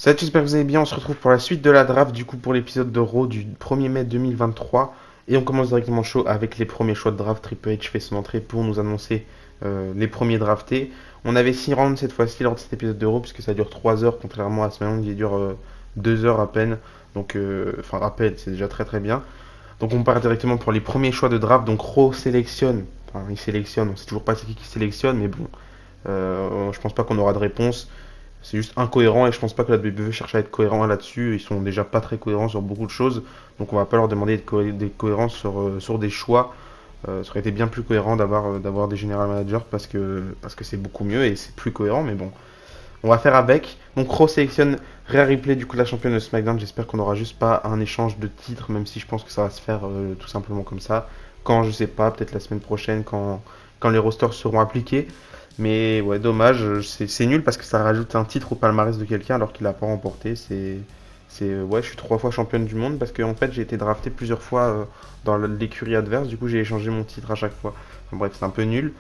Salut, j'espère que vous allez bien. On se retrouve pour la suite de la draft, du coup, pour l'épisode de Raw du 1er mai 2023. Et on commence directement chaud avec les premiers choix de draft. Triple H fait son entrée pour nous annoncer les premiers draftés. On avait 6 rounds cette fois-ci lors de cet épisode de Raw, puisque ça dure 3 heures, contrairement à SmackDown qui dure 2 heures à peine. Donc, enfin, à peine, c'est déjà très très bien. Donc, on part directement pour les premiers choix de draft. Donc, Raw sélectionne. Enfin, il sélectionne, on sait toujours pas c'est qui sélectionne, mais bon, je pense pas qu'on aura de réponse. C'est juste incohérent et je pense pas que la WWE cherche à être cohérent là-dessus. Ils sont déjà pas très cohérents sur beaucoup de choses. Donc on va pas leur demander d'être cohérents sur des choix. Ça aurait été bien plus cohérent d'avoir des general managers parce que c'est beaucoup mieux et c'est plus cohérent. Mais bon, on va faire avec. Donc Raw sélectionne Rhea Ripley, du coup la championne de SmackDown. J'espère qu'on n'aura juste pas un échange de titres, même si je pense que ça va se faire tout simplement comme ça. Quand je sais pas, peut-être la semaine prochaine, quand les rosters seront appliqués. Mais ouais, dommage, c'est nul parce que ça rajoute un titre au palmarès de quelqu'un alors qu'il l'a pas remporté. Ouais, je suis 3 fois championne du monde parce que en fait j'ai été drafté plusieurs fois dans l'écurie adverse. Du coup j'ai échangé mon titre à chaque fois. Enfin, bref, c'est un peu nul.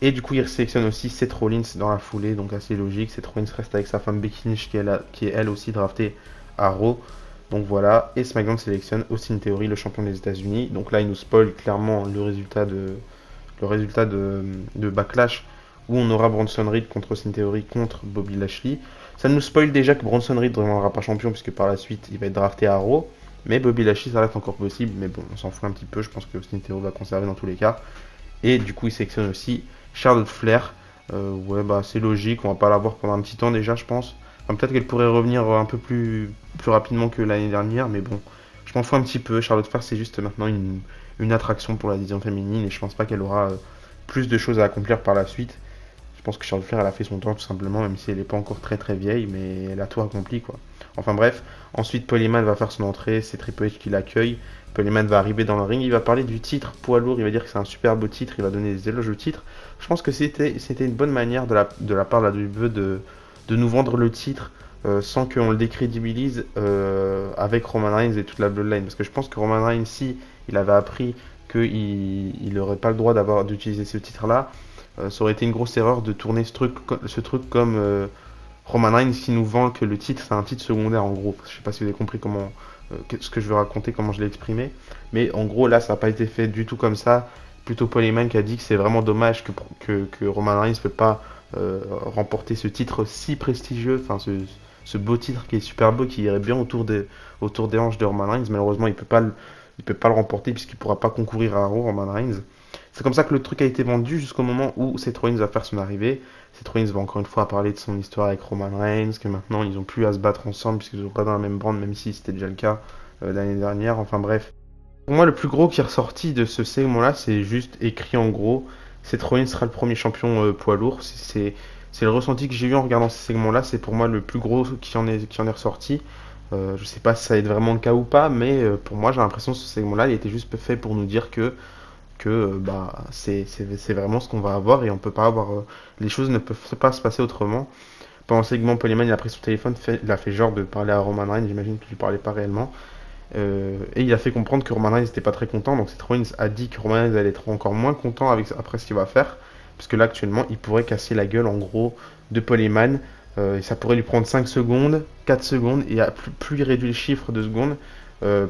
Et du coup il sélectionne aussi Seth Rollins dans la foulée, donc assez logique. Seth Rollins reste avec sa femme Becky Lynch qui est elle aussi draftée à Raw. Donc voilà, et SmackDown sélectionne Austin Theory, le champion des États-Unis. Donc là il nous spoil clairement le résultat de Backlash où on aura Bronson Reed contre Austin Theory contre Bobby Lashley. Ça nous spoil déjà que Bronson Reed ne deviendra pas champion puisque par la suite il va être drafté à Raw. Mais Bobby Lashley ça reste encore possible. Mais bon, on s'en fout un petit peu. Je pense que Austin Theory va conserver dans tous les cas. Et du coup il sélectionne aussi Charlotte Flair. Ouais bah c'est logique. On va pas la voir pendant un petit temps déjà je pense. Enfin, peut-être qu'elle pourrait revenir un peu plus rapidement que l'année dernière. Mais bon, je m'en fous un petit peu. Charlotte Flair c'est juste maintenant une attraction pour la division féminine. Et je pense pas qu'elle aura plus de choses à accomplir par la suite. Je pense que Charlotte Flair, elle a fait son temps tout simplement, même si elle n'est pas encore très très vieille, mais elle a tout accompli quoi. Enfin bref, ensuite Paul Heyman va faire son entrée, c'est Triple H qui l'accueille. Paul Heyman va arriver dans le ring, il va parler du titre poids lourd, il va dire que c'est un super beau titre, il va donner des éloges au titre. Je pense que c'était une bonne manière de la part de la WWE de nous vendre le titre sans qu'on le décrédibilise avec Roman Reigns et toute la Bloodline. Parce que je pense que Roman Reigns, si il avait appris qu'il n'aurait pas le droit d'utiliser ce titre-là, ça aurait été une grosse erreur de tourner ce truc comme Roman Reigns qui nous vend que le titre c'est un titre secondaire en gros. Je sais pas si vous avez compris ce que je veux raconter, comment je l'ai exprimé. Mais en gros là ça n'a pas été fait du tout comme ça. Plutôt Paul Heyman qui a dit que c'est vraiment dommage que Roman Reigns ne peut pas remporter ce titre si prestigieux, enfin ce beau titre qui est super beau, qui irait bien autour des hanches de Roman Reigns. Malheureusement il peut pas le remporter puisqu'il ne pourra pas concourir à Raw, Roman Reigns. C'est comme ça que le truc a été vendu jusqu'au moment où Seth Rollins va faire son arrivée. Seth Rollins va encore une fois parler de son histoire avec Roman Reigns, que maintenant ils n'ont plus à se battre ensemble puisqu'ils ne sont pas dans la même brand, même si c'était déjà le cas l'année dernière. Enfin bref. Pour moi, le plus gros qui est ressorti de ce segment-là, c'est juste écrit en gros Seth Rollins sera le premier champion poids lourd. C'est le ressenti que j'ai eu en regardant ce segment-là. C'est pour moi le plus gros qui en est ressorti. Je sais pas si ça va être vraiment le cas ou pas, mais pour moi, j'ai l'impression que ce segment-là, il était juste fait pour nous dire que bah, c'est vraiment ce qu'on va avoir et on peut pas avoir. Les choses ne peuvent pas se passer autrement. Pendant le segment, Paul Heyman il a pris son téléphone, il a fait genre de parler à Roman Reigns, j'imagine qu'il ne parlait pas réellement. Et il a fait comprendre que Roman Reigns n'était pas très content, donc Seth Rollins a dit que Roman Reigns allait être encore moins content après ce qu'il va faire, parce que là actuellement il pourrait casser la gueule en gros de Paul Heyman, et ça pourrait lui prendre 5 secondes, 4 secondes, et plus il réduit le chiffre de secondes,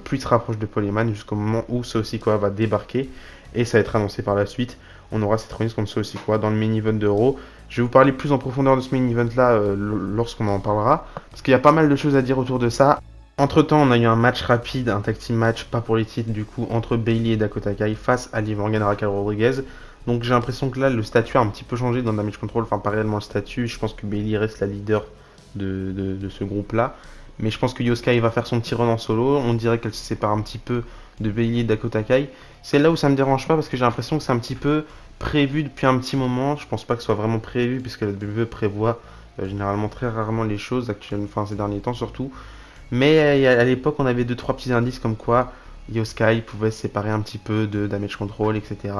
plus il se rapproche de Paul Heyman jusqu'au moment où Sikoa va débarquer, et ça va être annoncé par la suite. On aura Seth Rollins contre Sikoa dans le main event de Raw. Je vais vous parler plus en profondeur de ce main event là lorsqu'on en parlera, parce qu'il y a pas mal de choses à dire autour de ça. Entre temps, on a eu un match rapide, un tag team match, pas pour les titres du coup, entre Bayley et Dakota Kai face à Liv Morgan et Raquel Rodriguez. Donc j'ai l'impression que là, le statut a un petit peu changé dans Damage Control, enfin pas réellement le statut. Je pense que Bayley reste la leader de ce groupe-là. Mais je pense que Io Sky va faire son petit run en solo. On dirait qu'elle se sépare un petit peu de Bayley et Dakota Kai. C'est là où ça me dérange pas parce que j'ai l'impression que c'est un petit peu prévu depuis un petit moment. Je pense pas que ce soit vraiment prévu puisque la WWE prévoit généralement très rarement les choses, actuellement, enfin ces derniers temps surtout. Mais à l'époque, on avait 2-3 petits indices comme quoi Io Sky pouvait se séparer un petit peu de Damage Control, etc.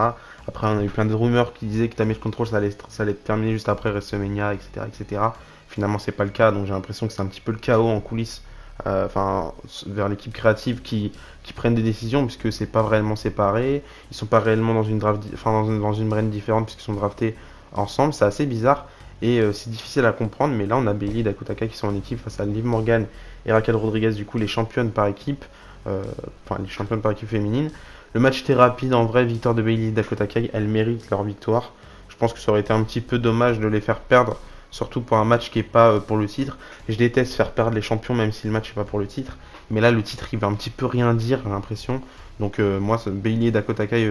Après, on a eu plein de rumeurs qui disaient que Damage Control ça allait terminer juste après WrestleMania, etc., etc. Finalement, c'est pas le cas, donc j'ai l'impression que c'est un petit peu le chaos en coulisses, enfin, vers l'équipe créative qui prennent des décisions, puisque c'est pas réellement séparé. Ils sont pas réellement dans une draft, enfin, dans une brand différente, puisqu'ils sont draftés ensemble. C'est assez bizarre. et c'est difficile à comprendre, mais là on a Bayley et Dakota Kai qui sont en équipe face à Liv Morgan et Raquel Rodriguez, du coup les championnes par équipe, enfin les championnes par équipe féminine. Le match était rapide, en vrai, victoire de Bayley et Dakota Kai, elles méritent leur victoire. Je pense que ça aurait été un petit peu dommage de les faire perdre, surtout pour un match qui est pas pour le titre. Je déteste faire perdre les champions même si le match n'est pas pour le titre, mais là le titre il va un petit peu rien dire, j'ai l'impression. Donc moi, Bayley et Dakota Kai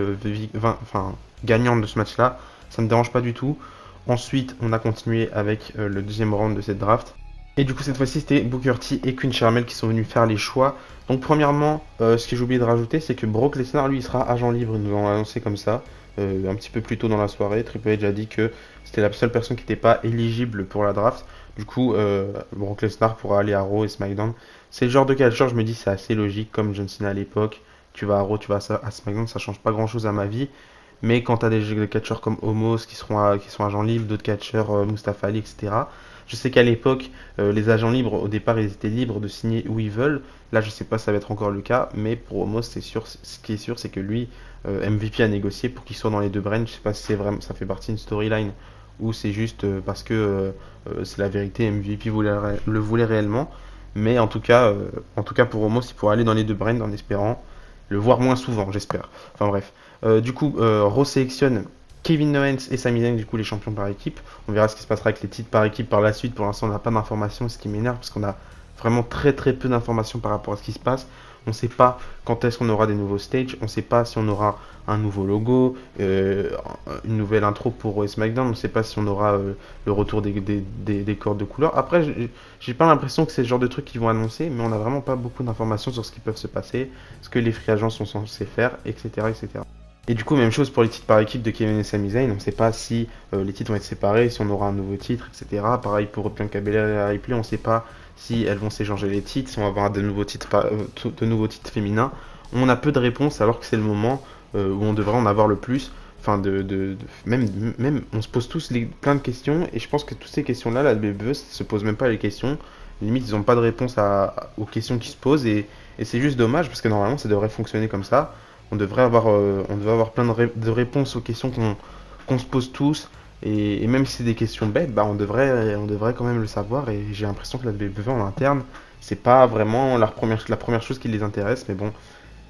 gagnantes de ce match-là, ça me dérange pas du tout. Ensuite, on a continué avec le deuxième round de cette draft. Et du coup, cette fois-ci, c'était Booker T et Queen Charmel qui sont venus faire les choix. Donc, premièrement, ce que j'ai oublié de rajouter, c'est que Brock Lesnar, lui, il sera agent libre. Ils nous l'ont annoncé comme ça, un petit peu plus tôt dans la soirée. Triple H a dit que c'était la seule personne qui n'était pas éligible pour la draft. Du coup, Brock Lesnar pourra aller à Raw et SmackDown. C'est le genre de catcheur, je me dis, c'est assez logique, comme John Cena à l'époque. Tu vas à Raw, tu vas à SmackDown, ça change pas grand-chose à ma vie. Mais quand tu as des catcheurs comme Omos qui sont agents libres, d'autres catcheurs, Mustafa Ali, etc. Je sais qu'à l'époque, les agents libres, au départ, ils étaient libres de signer où ils veulent. Là, je sais pas si ça va être encore le cas, mais pour Omos, c'est sûr, ce qui est sûr, c'est que lui, MVP a négocié pour qu'il soit dans les deux brands. Je sais pas si c'est vraiment, ça fait partie d'une storyline ou c'est juste parce que c'est la vérité, MVP le voulait réellement. Mais en tout cas pour Omos, il pourrait aller dans les deux brands en espérant le voir moins souvent, j'espère. Enfin bref. Du coup, Raw sélectionne Kevin Owens et Sami Zayn, du coup les champions par équipe. On verra ce qui se passera avec les titres par équipe par la suite. Pour l'instant, on n'a pas d'informations, ce qui m'énerve parce qu'on a vraiment très peu d'informations par rapport à ce qui se passe. On ne sait pas quand est-ce qu'on aura des nouveaux stages, on ne sait pas si on aura un nouveau logo, une nouvelle intro pour Raw et SmackDown, on ne sait pas si on aura le retour des cordes de couleur. Après, j'ai pas l'impression que c'est le genre de trucs qu'ils vont annoncer, mais on n'a vraiment pas beaucoup d'informations sur ce qui peut se passer, ce que les free agents sont censés faire, etc. etc. Et du coup, même chose pour les titres par équipe de Kevin et Sami Zayn. On ne sait pas si les titres vont être séparés, si on aura un nouveau titre, etc. Pareil pour Bianca Belair et Ripley, on ne sait pas si elles vont s'échanger les titres, si on va avoir de nouveaux titres, de nouveaux titres féminins. On a peu de réponses alors que c'est le moment où on devrait en avoir le plus. Enfin, même, on se pose tous plein de questions et je pense que toutes ces questions-là, la WWE se pose même pas les questions. Limite, ils n'ont pas de réponse aux questions qui se posent et c'est juste dommage parce que normalement, ça devrait fonctionner comme ça. On devrait avoir plein de réponses aux questions qu'on se pose tous. Et même si c'est des questions bêtes, bah on devrait quand même le savoir. Et j'ai l'impression que la WWE en interne, c'est pas vraiment la première chose qui les intéresse. Mais bon,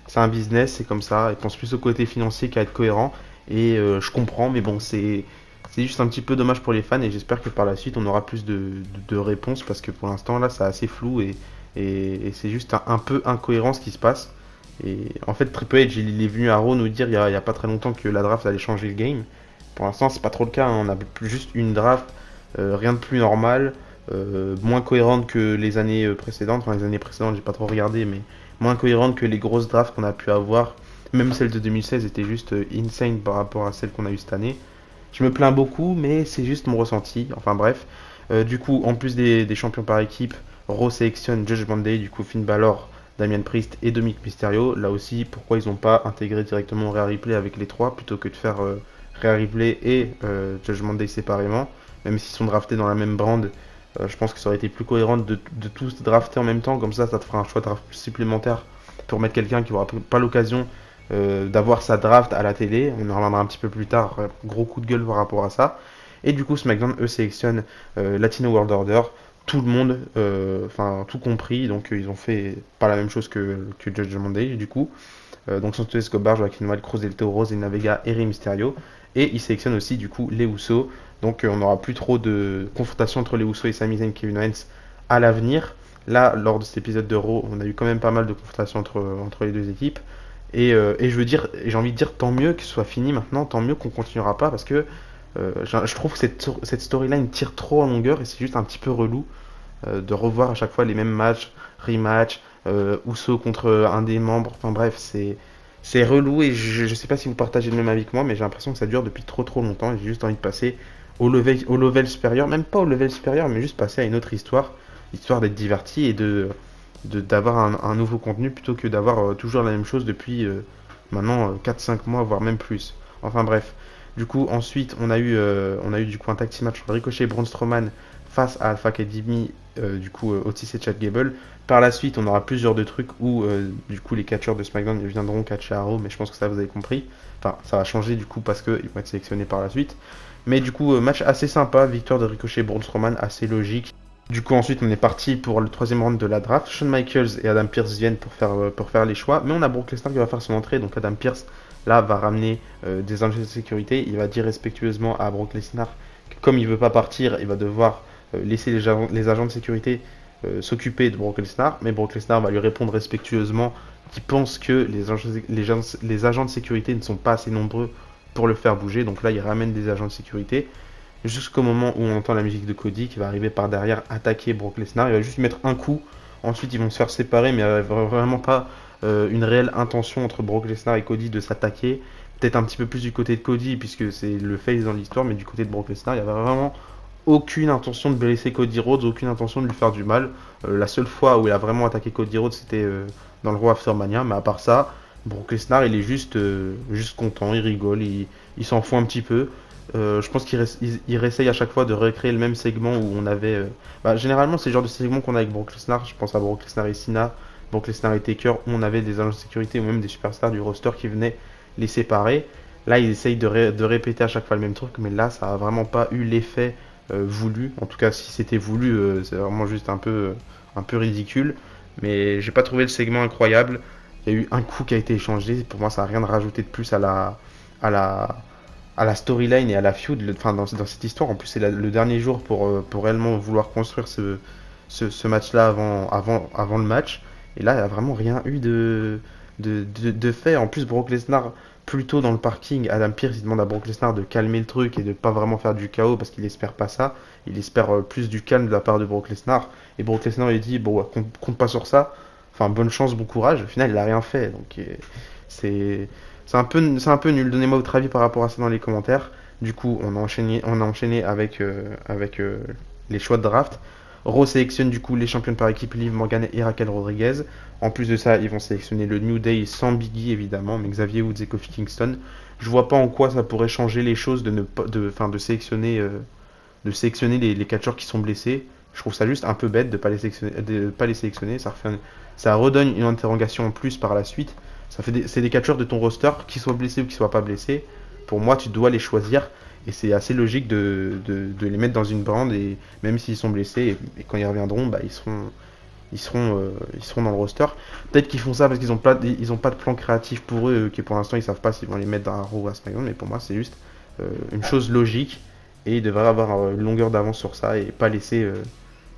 c'est un business, c'est comme ça. Ils pensent plus au côté financier qu'à être cohérent. Et je comprends, mais bon, c'est juste un petit peu dommage pour les fans. Et j'espère que par la suite, on aura plus de réponses. Parce que pour l'instant, là, c'est assez flou. Et c'est juste un peu incohérent ce qui se passe. Et en fait, Triple H, il est venu à Raw nous dire il y a pas très longtemps que la draft allait changer le game. Pour l'instant, c'est pas trop le cas, hein. On a juste une draft, rien de plus normal, moins cohérente que les années précédentes. Enfin, les années précédentes, j'ai pas trop regardé, mais moins cohérente que les grosses drafts qu'on a pu avoir. Même celle de 2016 était juste insane par rapport à celle qu'on a eu cette année. Je me plains beaucoup, mais c'est juste mon ressenti. Enfin bref. Du coup, en plus des champions par équipe, Raw sélectionne Judgment Day, du coup Finn Balor, Damian Priest et Dominic Mysterio. Là aussi, pourquoi ils n'ont pas intégré directement Rhea Ripley avec les trois plutôt que de faire Rhea Ripley et Judgment Day séparément. Même s'ils sont draftés dans la même brand, je pense que ça aurait été plus cohérent de tous drafter en même temps. Comme ça te fera un choix de draft supplémentaire pour mettre quelqu'un qui n'aura pas l'occasion d'avoir sa draft à la télé. On en reviendra un petit peu plus tard. Gros coup de gueule par rapport à ça. Et du coup, SmackDown, eux, sélectionnent Latino World Order. Tout le monde, enfin tout compris, donc ils ont fait pas la même chose que Judgment Day du coup. Donc Santos Escobar, Joaquin Wild, Cruz del Toro, Zelina Vega et Rey Mysterio. Et ils sélectionnent aussi du coup les Usos. Donc on n'aura plus trop de confrontation entre les Usos et Sami Zayn et Kevin Owens à l'avenir. Là, lors de cet épisode de Raw, on a eu quand même pas mal de confrontations entre les deux équipes. Et je veux dire, j'ai envie de dire tant mieux que ce soit fini maintenant, tant mieux qu'on continuera pas parce que je trouve que cette storyline tire trop en longueur et c'est juste un petit peu relou de revoir à chaque fois les mêmes matchs, rematch, Uso contre un des membres. Enfin bref, c'est relou et je sais pas si vous partagez le même avis que moi, mais j'ai l'impression que ça dure depuis trop longtemps et j'ai juste envie de passer au level supérieur, même pas au level supérieur, mais juste passer à une autre histoire, histoire d'être diverti et d'avoir un nouveau contenu plutôt que d'avoir toujours la même chose depuis maintenant 4-5 mois, voire même plus. Enfin bref. Du coup, ensuite, on a eu du coup un tag team match entre Ricochet et Braun Strowman face à Alpha Academy, du coup Otis et Chad Gable. Par la suite, on aura plusieurs de trucs où du coup les catcheurs de SmackDown viendront catcher à Raw, mais je pense que ça vous avez compris. Enfin, ça va changer du coup parce qu'ils vont être sélectionnés par la suite. Mais du coup, match assez sympa, victoire de Ricochet Braun Strowman, assez logique. Du coup, ensuite, on est parti pour le troisième round de la draft. Shawn Michaels et Adam Pearce viennent pour faire les choix. Mais on a Brock Lesnar qui va faire son entrée. Donc Adam Pearce, là, va ramener des agents de sécurité. Il va dire respectueusement à Brock Lesnar que comme il veut pas partir, il va devoir laisser les agents de sécurité s'occuper de Brock Lesnar. Mais Brock Lesnar va lui répondre respectueusement qu'il pense que les agents de sécurité ne sont pas assez nombreux pour le faire bouger. Donc là, il ramène des agents de sécurité jusqu'au moment où on entend la musique de Cody qui va arriver par derrière attaquer Brock Lesnar. Il va juste mettre un coup, ensuite ils vont se faire séparer, mais il n'y a vraiment pas une réelle intention entre Brock Lesnar et Cody de s'attaquer. Peut-être un petit peu plus du côté de Cody, puisque c'est le face dans l'histoire, mais du côté de Brock Lesnar, il n'y avait vraiment aucune intention de blesser Cody Rhodes, aucune intention de lui faire du mal. La seule fois où il a vraiment attaqué Cody Rhodes, c'était dans le Raw After Mania, mais à part ça, Brock Lesnar, il est juste content, il rigole, il s'en fout un petit peu. Je pense qu'il réessaye à chaque fois de recréer le même segment où on avait. Généralement, c'est le genre de segment qu'on a avec Brock Lesnar. Je pense à Brock Lesnar et Cena, Brock Lesnar et Taker, où on avait des agents de sécurité ou même des superstars du roster qui venaient les séparer. Là, ils essayent de répéter à chaque fois le même truc, mais là, ça a vraiment pas eu l'effet voulu. En tout cas, si c'était voulu, c'est vraiment juste un peu ridicule. Mais j'ai pas trouvé le segment incroyable. Il y a eu un coup qui a été échangé. Pour moi, ça n'a rien de rajouté de plus à la, à la storyline et à la feud, enfin dans cette histoire. En plus, c'est le dernier jour pour réellement vouloir construire ce match-là avant le match. Et là, il n'y a vraiment rien eu de fait. En plus, Brock Lesnar, plutôt dans le parking, Adam Pearce, il demande à Brock Lesnar de calmer le truc et de pas vraiment faire du chaos parce qu'il espère pas ça. Il espère plus du calme de la part de Brock Lesnar. Et Brock Lesnar lui dit, bon, compte pas sur ça. Enfin, bonne chance, bon courage. Au final, il a rien fait. Donc, c'est c'est un peu nul. Donnez-moi votre avis par rapport à ça dans les commentaires. Du coup, on a enchaîné avec les choix de draft. Raw sélectionne du coup les champions par équipe, Liv Morgan et Raquel Rodriguez. En plus de ça, ils vont sélectionner le New Day sans Biggie évidemment, mais Xavier Woods et Kofi Kingston. Je vois pas en quoi ça pourrait changer les choses de sélectionner les catcheurs qui sont blessés. Je trouve ça juste un peu bête de pas les sélectionner. Ça redonne une interrogation en plus par la suite. C'est des catcheurs de ton roster, qu'ils soient blessés ou qu'ils soient pas blessés. Pour moi, tu dois les choisir. Et c'est assez logique de les mettre dans une brand. Et même s'ils sont blessés, et quand ils reviendront, ils seront dans le roster. Peut-être qu'ils font ça parce qu'ils n'ont pas de plan créatif pour eux, que pour l'instant ils savent pas s'ils vont les mettre dans un Raw ou à SmackDown. Mais pour moi, c'est juste une chose logique. Et ils devraient avoir une longueur d'avance sur ça et pas laisser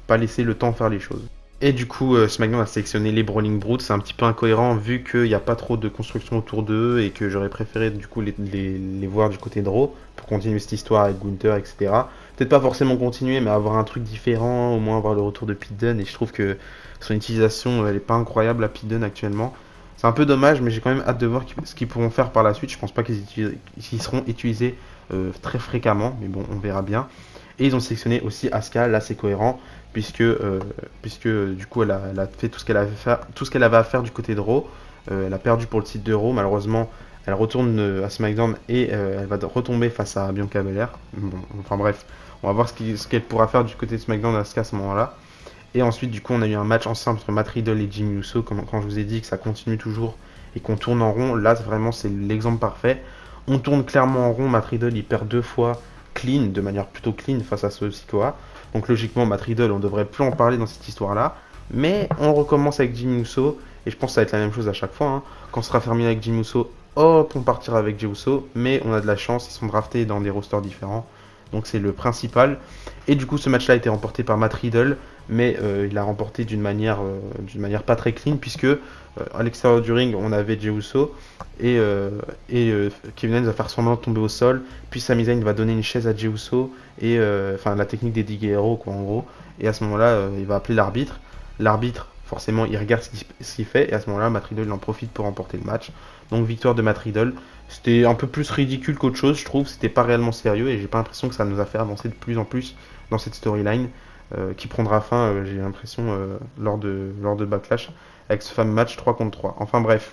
le temps faire les choses. Et du coup, SmackDown a sélectionné les Brawling Brutes. C'est un petit peu incohérent vu qu'il n'y a pas trop de construction autour d'eux et que j'aurais préféré du coup les voir du côté de Raw pour continuer cette histoire avec Gunther, etc. Peut-être pas forcément continuer, mais avoir un truc différent, au moins avoir le retour de Pete Dunne. Et je trouve que son utilisation, elle n'est pas incroyable à Pete Dunne actuellement. C'est un peu dommage, mais j'ai quand même hâte de voir ce qu'ils pourront faire par la suite. Je pense pas qu'ils seront utilisés très fréquemment, mais bon, on verra bien. Et ils ont sélectionné aussi Asuka, là c'est cohérent, puisque du coup elle a fait tout ce qu'elle avait à faire du côté de Raw. Elle a perdu pour le titre de Raw, malheureusement elle retourne à SmackDown et elle va retomber face à Bianca Belair. Bon, enfin bref, on va voir ce qu'elle pourra faire du côté de SmackDown Asuka à ce moment-là. Et ensuite du coup on a eu un match ensemble entre Matt Riddle et Jimmy Uso, quand je vous ai dit que ça continue toujours et qu'on tourne en rond, là vraiment c'est l'exemple parfait. On tourne clairement en rond, Matt Riddle il perd deux fois clean, de manière plutôt clean face à ce Sikoa. Donc logiquement, Matt Riddle, on devrait plus en parler dans cette histoire-là. Mais on recommence avec Jimmy Uso, et je pense que ça va être la même chose à chaque fois. Hein. Quand ce sera terminé avec Jimmy Uso, hop, on partira avec Jey Uso. Mais on a de la chance, ils sont draftés dans des rosters différents. Donc c'est le principal. Et du coup, ce match-là a été remporté par Matt Riddle, mais il l'a remporté d'une manière pas très clean, puisque à l'extérieur du ring, on avait Jey Uso, et Kevin Owens va faire semblant de tomber au sol, puis Sami Zayn va donner une chaise à Jey Uso, et la technique des Diggy quoi, en gros. Et à ce moment-là, il va appeler l'arbitre. L'arbitre, forcément, il regarde ce qu'il fait, et à ce moment-là, Matt Riddle en profite pour remporter le match. Donc victoire de Matt Riddle. C'était un peu plus ridicule qu'autre chose, je trouve. C'était pas réellement sérieux et j'ai pas l'impression que ça nous a fait avancer de plus en plus dans cette storyline qui prendra fin, j'ai l'impression, lors de Backlash avec ce fameux match 3 contre 3. Enfin bref.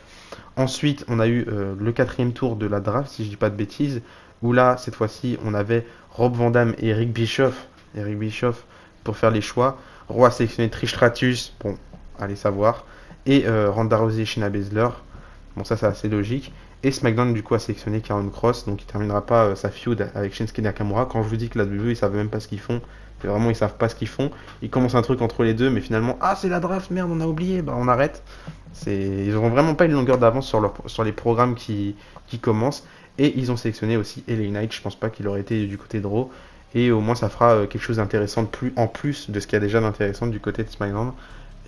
Ensuite, on a eu le quatrième tour de la draft, si je dis pas de bêtises, où là, cette fois-ci, on avait Rob Van Dam et Eric Bischoff. Eric Bischoff pour faire les choix. Raw a sélectionné Trish Stratus, bon, allez savoir, et Ronda Rousey et Shayna Baszler. Bon, ça c'est assez logique. Et SmackDown du coup a sélectionné Karrion Kross, donc il terminera pas sa feud avec Shinsuke Nakamura. Quand je vous dis que la WWE ils savent même pas ce qu'ils font, c'est vraiment ils savent pas ce qu'ils font. Ils commencent un truc entre les deux, mais finalement ah c'est la draft, merde on a oublié, bah on arrête. Ils auront vraiment pas une longueur d'avance sur les programmes qui commencent. Et ils ont sélectionné aussi LA Knight, je pense pas qu'il aurait été du côté de Raw. Et au moins ça fera quelque chose d'intéressant en plus de ce qu'il y a déjà d'intéressant du côté de SmackDown.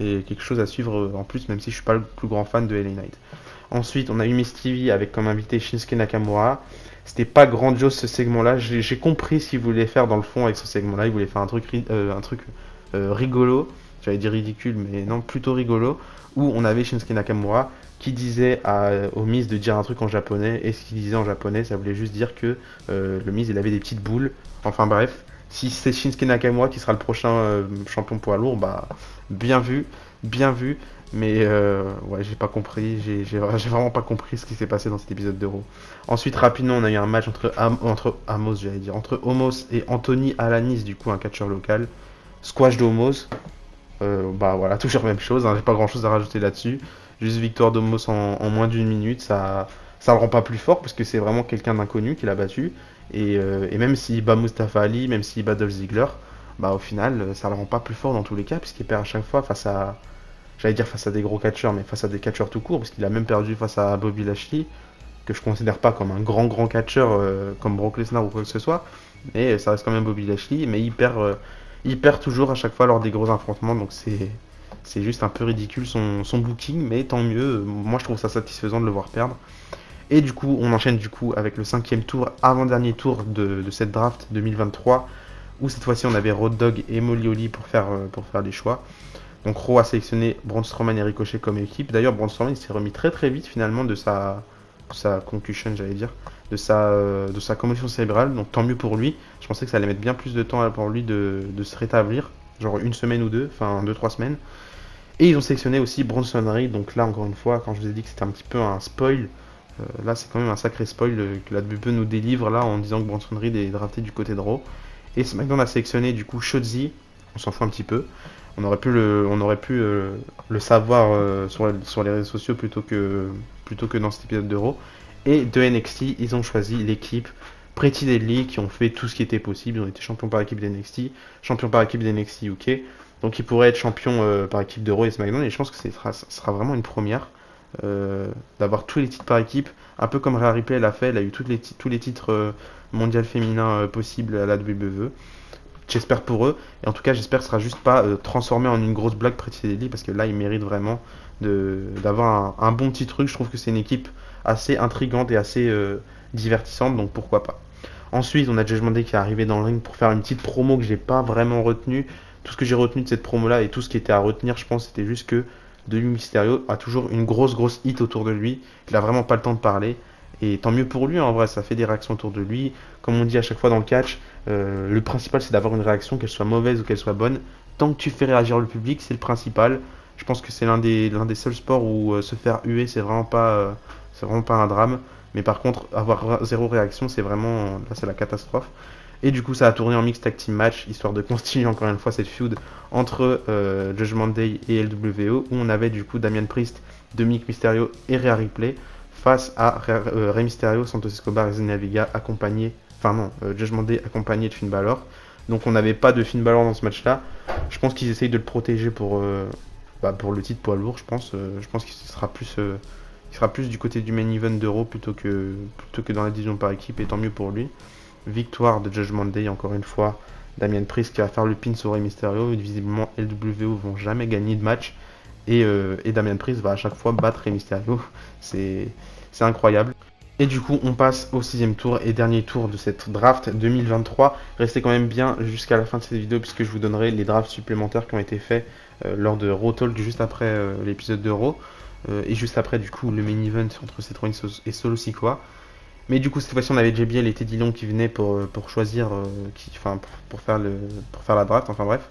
Et quelque chose à suivre en plus, même si je suis pas le plus grand fan de LA Knight. Ensuite, on a eu Miss TV avec comme invité Shinsuke Nakamura. C'était pas grandiose ce segment-là. J'ai compris ce qu'il voulait faire dans le fond avec ce segment-là. Il voulait faire un truc rigolo. J'allais dire ridicule, mais non, plutôt rigolo. Où on avait Shinsuke Nakamura qui disait au Miz de dire un truc en japonais. Et ce qu'il disait en japonais, ça voulait juste dire que le Miz, il avait des petites boules. Enfin bref, si c'est Shinsuke Nakamura qui sera le prochain champion poids lourd, bah bien vu, bien vu. Mais ouais, j'ai pas compris, j'ai vraiment pas compris ce qui s'est passé dans cet épisode d'Euro. Ensuite, rapidement, on a eu un match entre Omos et Anthony Alanis, du coup, un catcheur local. Squash de Omos. Bah voilà, toujours la même chose, hein, j'ai pas grand chose à rajouter là-dessus. Juste victoire d'Omos en moins d'une minute, ça le rend pas plus fort parce que c'est vraiment quelqu'un d'inconnu qui l'a battu. Et même s'il bat Mustafa Ali, même s'il bat Dolph Ziggler, bah au final, ça le rend pas plus fort dans tous les cas puisqu'il perd à chaque fois j'allais dire face à des gros catcheurs, mais face à des catcheurs tout court, parce qu'il a même perdu face à Bobby Lashley, que je considère pas comme un grand catcheur comme Brock Lesnar ou quoi que ce soit, mais ça reste quand même Bobby Lashley, mais il perd toujours à chaque fois lors des gros affrontements, donc c'est juste un peu ridicule son booking, mais tant mieux, moi je trouve ça satisfaisant de le voir perdre. Et du coup, on enchaîne du coup avec le 5e tour, avant-dernier tour de cette draft 2023, où cette fois-ci on avait Road Dogg et Molly Holly pour faire les choix. Donc Raw a sélectionné Braun Strowman et Ricochet comme équipe. D'ailleurs, Braun Strowman s'est remis très vite finalement de sa concussion, j'allais dire, de sa commotion cérébrale. Donc tant mieux pour lui. Je pensais que ça allait mettre bien plus de temps pour lui de se rétablir, genre une semaine ou deux, enfin 2-3 semaines. Et ils ont sélectionné aussi Bronson Reed. Donc là, encore une fois, quand je vous ai dit que c'était un petit peu un spoil, là c'est quand même un sacré spoil que la WWE nous délivre là en disant que Bronson Reed est drafté du côté de Raw. Et SmackDown a sélectionné du coup Shotzi, on s'en fout un petit peu. On aurait pu le savoir sur les réseaux sociaux plutôt que dans cet épisode d'Euro. Et de NXT, ils ont choisi l'équipe Pretty Deadly qui ont fait tout ce qui était possible. Ils ont été champions par équipe d'NXT, champions par équipe d'NXT UK. Donc ils pourraient être champions par équipe d'Euro et SmackDown. Et je pense que ce sera vraiment une première d'avoir tous les titres par équipe. Un peu comme Rhea Ripley l'a fait. Elle a eu tous les titres mondiaux féminins possibles à la WWE. J'espère pour eux, et en tout cas j'espère que ce sera juste pas transformé en une grosse blague Pretty Deadly, parce que là ils méritent vraiment d'avoir un bon petit truc. Je trouve que c'est une équipe assez intrigante et assez divertissante, donc pourquoi pas. Ensuite on a Judgment Day qui est arrivé dans le ring pour faire une petite promo que j'ai pas vraiment retenue. Tout ce que j'ai retenu de cette promo là et tout ce qui était à retenir, je pense, c'était juste que Dominic Mysterio a toujours une grosse hit autour de lui. Il a vraiment pas le temps de parler. Et tant mieux pour lui, en vrai, ça fait des réactions autour de lui. Comme on dit à chaque fois dans le catch, le principal c'est d'avoir une réaction, qu'elle soit mauvaise ou qu'elle soit bonne. Tant que tu fais réagir le public, c'est le principal. Je pense que c'est l'un des seuls sports où se faire huer, c'est vraiment pas un drame. Mais par contre, avoir zéro réaction, c'est vraiment, là c'est la catastrophe. Et du coup, ça a tourné en mixed tag team match, histoire de continuer encore une fois cette feud entre Judgment Day et LWO, où on avait du coup Damian Priest, Dominic Mysterio et Rhea Ripley face à Rey Mysterio, Santos Escobar et Zelina Vega Judgment Day accompagné de Finn Balor. Donc on n'avait pas de Finn Balor dans ce match-là. Je pense qu'ils essayent de le protéger pour le titre poids lourd. Je pense qu'il sera plus du côté du main event d'Euro plutôt que dans la division par équipe, et tant mieux pour lui. Victoire de Judgment Day, encore une fois. Damian Priest qui va faire le pin sur Rey Mysterio. Visiblement, LWO vont jamais gagner de match. Et Damian Priest va à chaque fois battre Rey Mysterio. C'est incroyable. Et du coup, on passe au 6e tour et dernier tour de cette draft 2023. Restez quand même bien jusqu'à la fin de cette vidéo, puisque je vous donnerai les drafts supplémentaires qui ont été faits lors de Raw Talk juste après l'épisode de Raw. Et juste après, du coup, le main event entre Seth Rollins et Solo Sikoa. Mais du coup, cette fois-ci, on avait JBL et Teddy Long qui venaient pour choisir, pour faire la draft, enfin bref.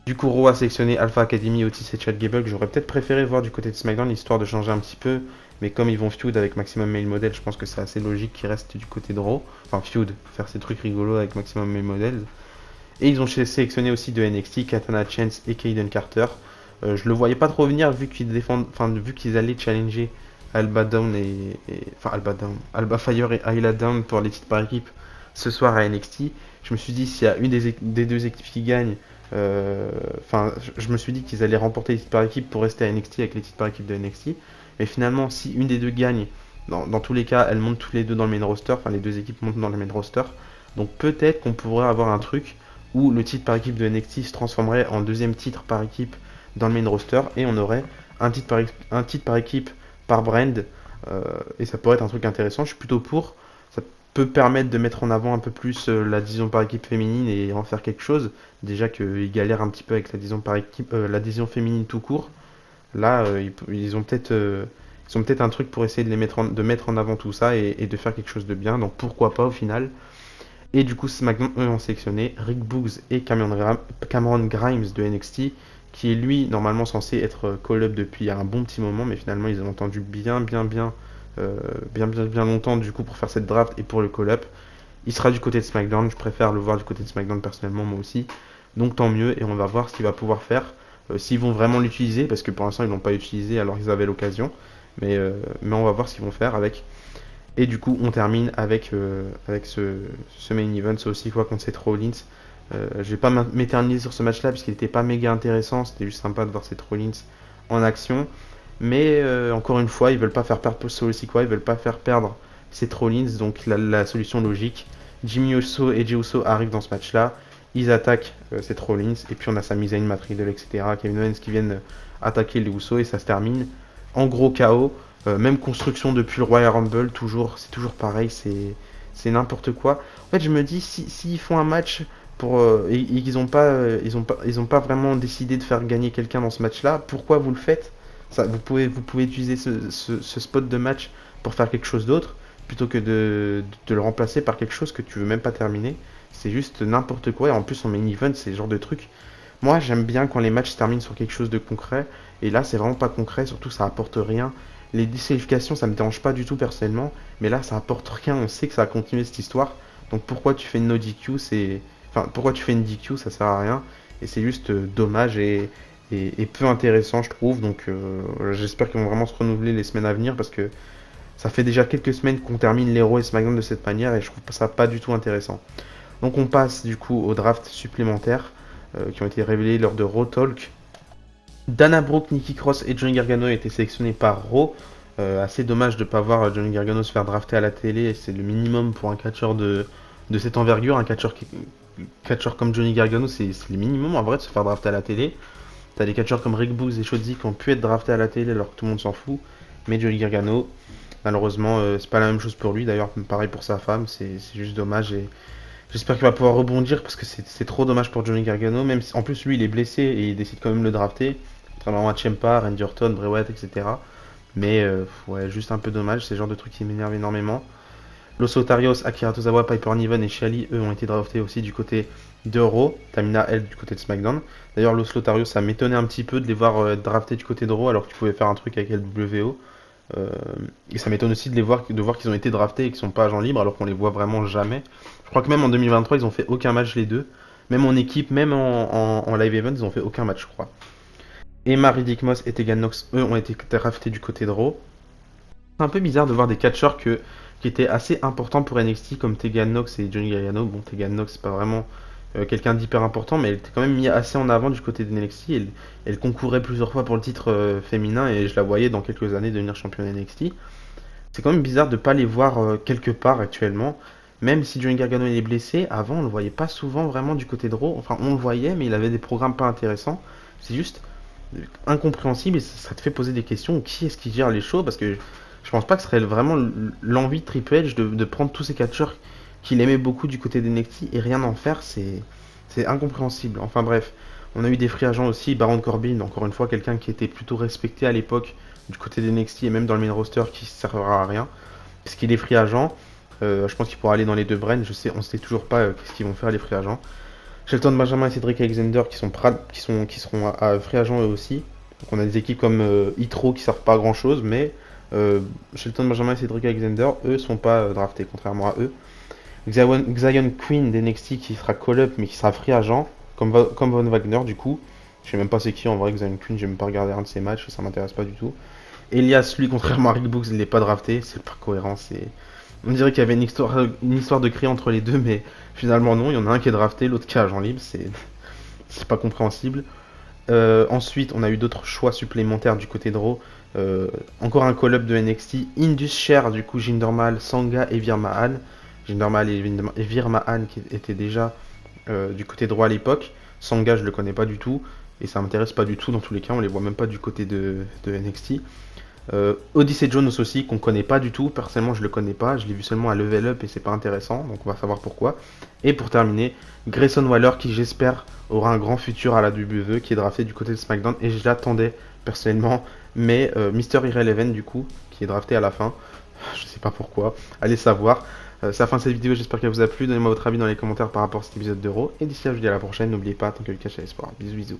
Du coup, Raw a sélectionné Alpha Academy, Otis et Chad Gable, que j'aurais peut-être préféré voir du côté de SmackDown, histoire de changer un petit peu. Mais comme ils vont feud avec Maximum Male Model, je pense que c'est assez logique qu'ils restent du côté de Raw. Enfin, feud, faire ces trucs rigolos avec Maximum Male Model. Et ils ont sélectionné aussi de NXT Katana Chance et Kaden Carter. Je le voyais pas trop venir vu qu'ils défendent, enfin vu qu'ils allaient challenger Alba Down Alba Fire et Ayla Down pour les titres par équipe ce soir à NXT. Je me suis dit s'il y a une des deux équipes qui gagne, je me suis dit qu'ils allaient remporter les titres par équipe pour rester à NXT avec les titres par équipe de NXT. Mais finalement, si une des deux gagne, dans tous les cas, elles montent tous les deux dans le main roster. Enfin, les deux équipes montent dans le main roster. Donc peut-être qu'on pourrait avoir un truc où le titre par équipe de NXT se transformerait en deuxième titre par équipe dans le main roster et on aurait un titre par équipe par brand. Et ça pourrait être un truc intéressant. Je suis plutôt pour. Ça peut permettre de mettre en avant un peu plus la division par équipe féminine et en faire quelque chose. Déjà qu'ils galèrent un petit peu avec la division par équipe, la division féminine tout court. Là, ils ont peut-être un truc pour essayer de mettre en avant tout ça et de faire quelque chose de bien. Donc pourquoi pas au final. Et du coup, SmackDown eux ont sélectionné Rick Boogs et Cameron Grimes de NXT, qui est lui normalement censé être call-up depuis un bon petit moment, mais finalement ils ont entendu bien longtemps du coup pour faire cette draft et pour le call-up. Il sera du côté de SmackDown, je préfère le voir du côté de SmackDown personnellement moi aussi. Donc tant mieux et on va voir ce qu'il va pouvoir faire. S'ils vont vraiment l'utiliser, parce que pour l'instant ils l'ont pas utilisé alors qu'ils avaient l'occasion. Mais on va voir ce qu'ils vont faire avec. Et du coup on termine avec ce main event, c'est aussi quoi contre Seth Rollins. Je vais pas m'éterniser sur ce match là parce qu'il était pas méga intéressant, c'était juste sympa de voir Seth Rollins en action. Mais encore une fois, ils veulent pas faire perdre Solo Sikoa, ils veulent pas faire perdre Seth Rollins, donc la solution logique. Jimmy Uso et Jey Uso arrivent dans ce match-là, ils attaquent Seth Rollins, et puis on a Sami Zayn, Matt Riddle, etc. Kevin Owens qui viennent attaquer les Uso, et ça se termine en gros KO. Même construction depuis le Royal Rumble, c'est toujours pareil, c'est n'importe quoi. En fait, je me dis, s'ils font un match et qu'ils ils ont pas vraiment décidé de faire gagner quelqu'un dans ce match-là, pourquoi vous le faites? Ça, vous pouvez utiliser ce spot de match pour faire quelque chose d'autre, plutôt que de le remplacer par quelque chose que tu veux même pas terminer. C'est juste n'importe quoi, et en plus en main event, c'est le genre de truc. Moi, j'aime bien quand les matchs se terminent sur quelque chose de concret, et là, c'est vraiment pas concret, surtout ça apporte rien. Les disqualifications, ça me dérange pas du tout personnellement, mais là, ça apporte rien, on sait que ça va continuer cette histoire. Donc pourquoi tu fais une no DQ, pourquoi tu fais une DQ, ça sert à rien, et c'est juste dommage et peu intéressant, je trouve. Donc j'espère qu'ils vont vraiment se renouveler les semaines à venir, parce que ça fait déjà quelques semaines qu'on termine les Raw et SmackDown de cette manière, et je trouve ça pas du tout intéressant. Donc on passe du coup aux drafts supplémentaires qui ont été révélés lors de Raw Talk. Dana Brooke, Nikki Cross et Johnny Gargano ont été sélectionnés par Raw. Assez dommage de ne pas voir Johnny Gargano se faire drafter à la télé. C'est le minimum pour un catcheur de cette envergure. Un catcheur comme Johnny Gargano, c'est le minimum en vrai de se faire drafter à la télé. T'as des catcheurs comme Rick Boogs et Shotzi qui ont pu être draftés à la télé alors que tout le monde s'en fout. Mais Johnny Gargano, malheureusement, c'est pas la même chose pour lui. D'ailleurs, pareil pour sa femme. C'est juste dommage. Et j'espère qu'il va pouvoir rebondir parce que c'est trop dommage pour Johnny Gargano. Même si en plus lui il est blessé et il décide quand même de le drafter. Contrairement à Ciampa, Randy Orton, Bray Wyatt, etc. Mais ouais, juste un peu dommage. C'est le genre de truc qui m'énerve énormément. Los Otarios, Akira Tozawa, Piper Niven et Shali, eux, ont été draftés aussi du côté de Raw. Tamina, elle, du côté de SmackDown. D'ailleurs, Los Lotarios, ça m'étonnait un petit peu de les voir draftés du côté de Raw alors que tu pouvais faire un truc avec LWO. Et ça m'étonne aussi de voir qu'ils ont été draftés et qu'ils sont pas agents libres alors qu'on les voit vraiment jamais. Je crois que même en 2023, ils ont fait aucun match les deux. Même en équipe, même en live event, ils ont fait aucun match, je crois. Et Riddick Moss et Tegan Nox, eux, ont été draftés du côté de Raw. C'est un peu bizarre de voir des catcheurs qui étaient assez importants pour NXT comme Tegan Nox et Johnny Gargano. Bon, Tegan Nox, c'est pas vraiment quelqu'un d'hyper important, mais elle était quand même mise assez en avant du côté de NXT. Elle concourait plusieurs fois pour le titre féminin et je la voyais dans quelques années devenir championne NXT. C'est quand même bizarre de pas les voir quelque part actuellement. Même si Johnny Gargano est blessé, avant on le voyait pas souvent vraiment du côté de Raw. Enfin, on le voyait, mais il avait des programmes pas intéressants. C'est juste incompréhensible et ça te fait poser des questions. Qui est-ce qui gère les shows? Parce que je pense pas que ce serait vraiment l'envie de Triple H de prendre tous ces catcheurs qu'il aimait beaucoup du côté d'NXT et rien en faire. C'est incompréhensible. Enfin bref, on a eu des free agents aussi. Baron Corbin, encore une fois, quelqu'un qui était plutôt respecté à l'époque du côté d'NXT et même dans le main roster qui ne servera à rien. Parce qu'il est free agent. Je pense qu'il pourra aller dans les deux brands. On sait toujours pas qu'est-ce qu'ils vont faire les free agents. Shelton Benjamin et Cedric Alexander qui seront à free agent eux aussi. Donc on a des équipes comme Hitro qui servent pas à grand chose, mais Shelton Benjamin et Cedric Alexander, eux, sont pas draftés, contrairement à eux. Xion Queen d'NXT qui sera call-up mais qui sera free agent, comme Von Wagner du coup. Je sais même pas c'est qui en vrai Xion Queen, j'ai même pas regardé un de ses matchs, ça m'intéresse pas du tout. Elias, lui, contrairement à Rick Books, il n'est pas drafté, c'est pas cohérent, On dirait qu'il y avait une histoire de créer entre les deux, mais finalement non, il y en a un qui est drafté, l'autre qui est agent libre, c'est pas compréhensible. Ensuite, on a eu d'autres choix supplémentaires du côté de Raw. Encore un call-up de NXT. Indus Sher, du coup, Jinder Mahal, Sangha et Veer Mahan. Jinder Mahal et Veer Mahan qui étaient déjà du côté de Raw à l'époque. Sangha, je le connais pas du tout. Et ça m'intéresse pas du tout dans tous les cas, on les voit même pas du côté de NXT. Odyssey Jones aussi, qu'on connaît pas du tout. Personnellement, je le connais pas. Je l'ai vu seulement à Level Up et c'est pas intéressant. Donc, on va savoir pourquoi. Et pour terminer, Grayson Waller, qui j'espère aura un grand futur à la WWE, qui est drafté du côté de SmackDown. Et je l'attendais personnellement. Mais Mister Irrelevant, du coup, qui est drafté à la fin. Je sais pas pourquoi. Allez savoir. C'est la fin de cette vidéo. J'espère qu'elle vous a plu. Donnez-moi votre avis dans les commentaires par rapport à cet épisode d'Euro. Et d'ici là, je vous dis à la prochaine. N'oubliez pas, tant que le cache à l'espoir. Bisous, bisous.